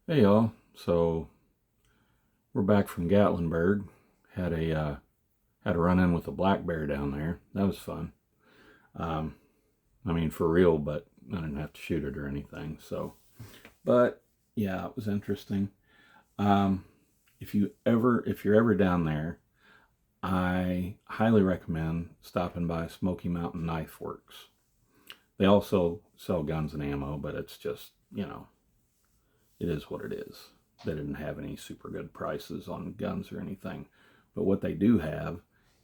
Hey y'all, so we're back from Gatlinburg. Had a run in with a black bear down there. That was fun. Um, I mean for real, but I didn't have to shoot it or anything. But yeah, it was interesting. Um, if you're ever down there, I highly recommend stopping by Smoky Mountain Knife Works. They also sell guns and ammo, but it's just it is what it is. They didn't have any super good prices on guns or anything. But what they do have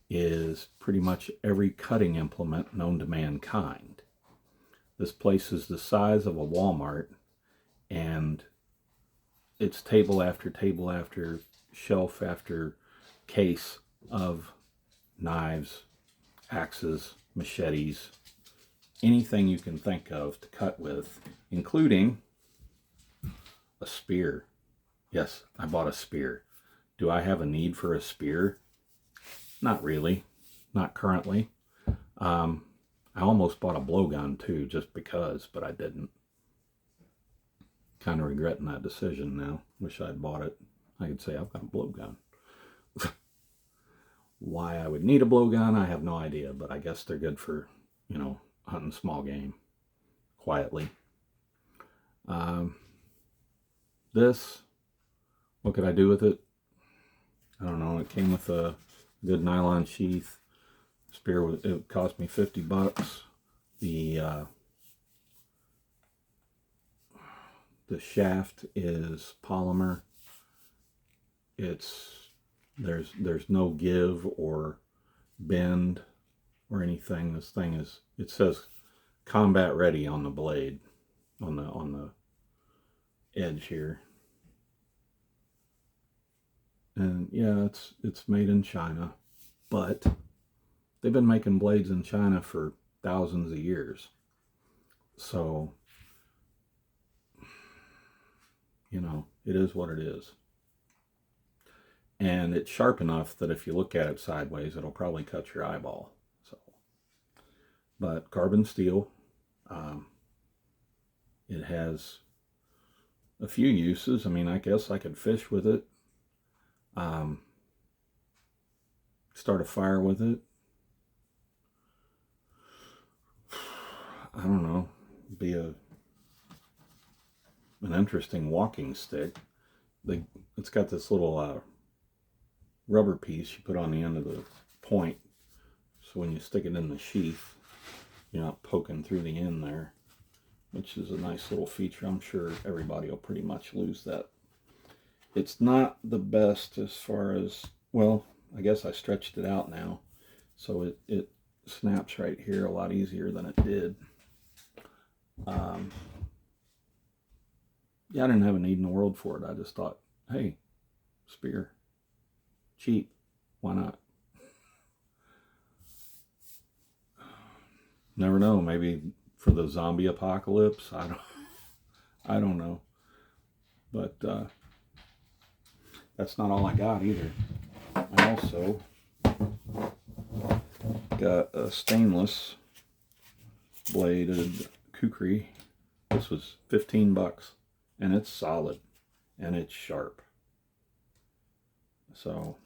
is pretty much every cutting implement known to mankind. This place is the size of a Walmart, and it's table after table after shelf after case of knives, axes, machetes, anything you can think of to cut with, including a spear. Yes, I bought a spear. Do I have a need for a spear? Not really. Not currently. Um, I almost bought a blowgun too, just because, but I didn't. Kind of regretting that decision now. Wish I'd bought it. I could say I've got a blowgun. Why I would need a blowgun, I have no idea, but I guess they're good for, hunting small game quietly. Um, this, what could I do with it? I don't know. It came with a good nylon sheath. Spear, it cost me $50. The the shaft is polymer. It's there's no give or bend or anything. This thing is, it says combat ready on the blade, on the edge here. And yeah, it's made in China, but they've been making blades in China for thousands of years. So, it is what it is. And it's sharp enough that if you look at it sideways, it'll probably cut your eyeball. So, but carbon steel, um, it has a few uses. I mean, I guess I could fish with it, um, start a fire with it. I don't know, be an interesting walking stick. It's got this little rubber piece you put on the end of the point, so when you stick it in the sheath, you're not poking through the end there, which is a nice little feature. I'm sure everybody will pretty much lose that. It's not the best as far as, well, I guess I stretched it out now, so it snaps right here a lot easier than it did. Um, yeah, I didn't have a need in the world for it. I just thought, hey, spear, cheap, why not? Never know. Maybe for the zombie apocalypse. I don't know. But that's not all I got either. I also got a stainless bladed kukri. This was $15, and it's solid and it's sharp. So,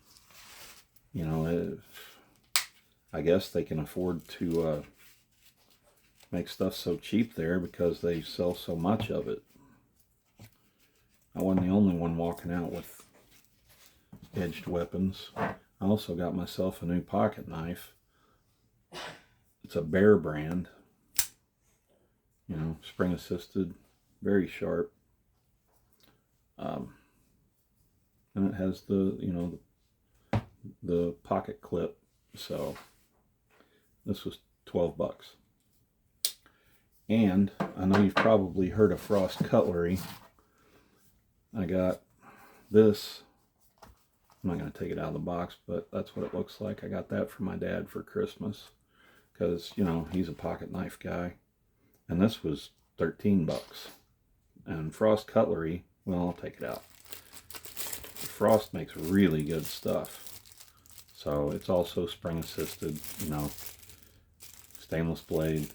I guess they can afford to make stuff so cheap there because they sell so much of it. I wasn't the only one walking out with edged weapons. I also got myself a new pocket knife. It's a Bear brand, spring assisted, very sharp. Um, and it has the pocket clip. So this was $12. And I know you've probably heard of Frost Cutlery. I got this. I'm not going to take it out of the box, but that's what it looks like. I got that for my dad for Christmas because, he's a pocket knife guy. And this was $13. And Frost Cutlery, well, I'll take it out. Frost makes really good stuff. So it's also spring assisted, stainless blade.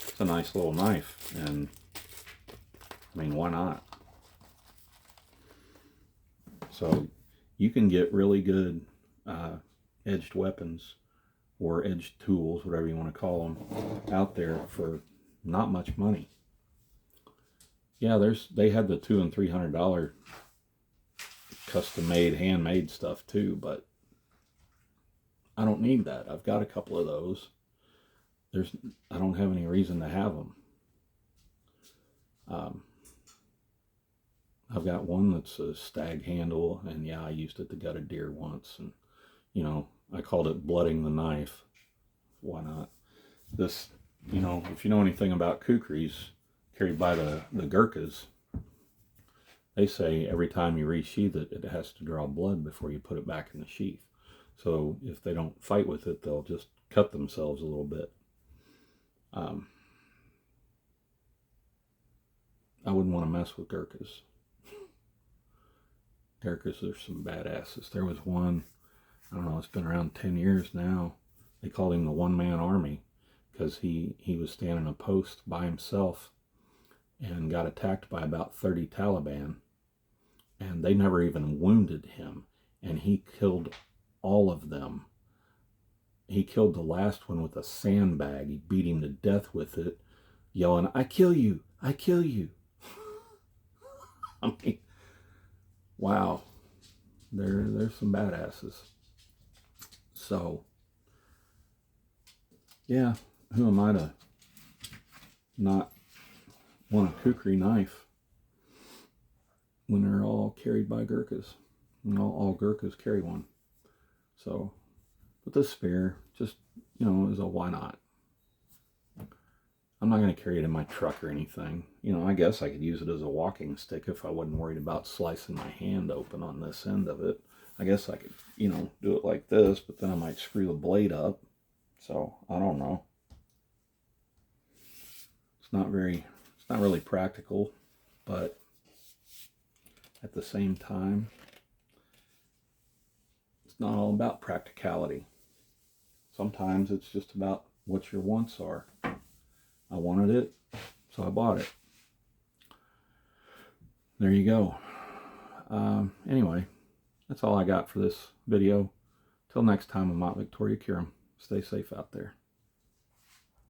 It's a nice little knife, and I mean, why not? So you can get really good edged weapons or edged tools, whatever you want to call them, out there for not much money. Yeah, they had the $200 and $300 custom made, handmade stuff too, but I don't need that. I've got a couple of those. I don't have any reason to have them. I've got one that's a stag handle, and yeah, I used it to gut a deer once, and you know, I called it blooding the knife. Why not? This, you know, if you know anything about kukris carried by the Gurkhas, they say every time you resheath it, it has to draw blood before you put it back in the sheath. So if they don't fight with it, they'll just cut themselves a little bit. I wouldn't want to mess with Gurkhas. Gurkhas are some badasses. There was one, I don't know, it's been around 10 years now. They called him the one-man army because he was standing a post by himself and got attacked by about 30 Taliban. And they never even wounded him. And he killed all of them. He killed the last one with a sandbag. He beat him to death with it, yelling, "I kill you! I kill you!" I mean, wow. There's some badasses. So, yeah, who am I to not want a kukri knife when they're all carried by Gurkhas? And all Gurkhas carry one. So, but this spear, just, you know, is a why not. I'm not going to carry it in my truck or anything. You know, I guess I could use it as a walking stick if I wasn't worried about slicing my hand open on this end of it. I guess I could, you know, do it like this, but then I might screw the blade up. So, I don't know. It's not really practical, but at the same time, it's not all about practicality. Sometimes it's just about what your wants are. I wanted it, so I bought it. There you go. Anyway, that's all I got for this video. Till next time, I'm Mott Victoria Curum. Stay safe out there.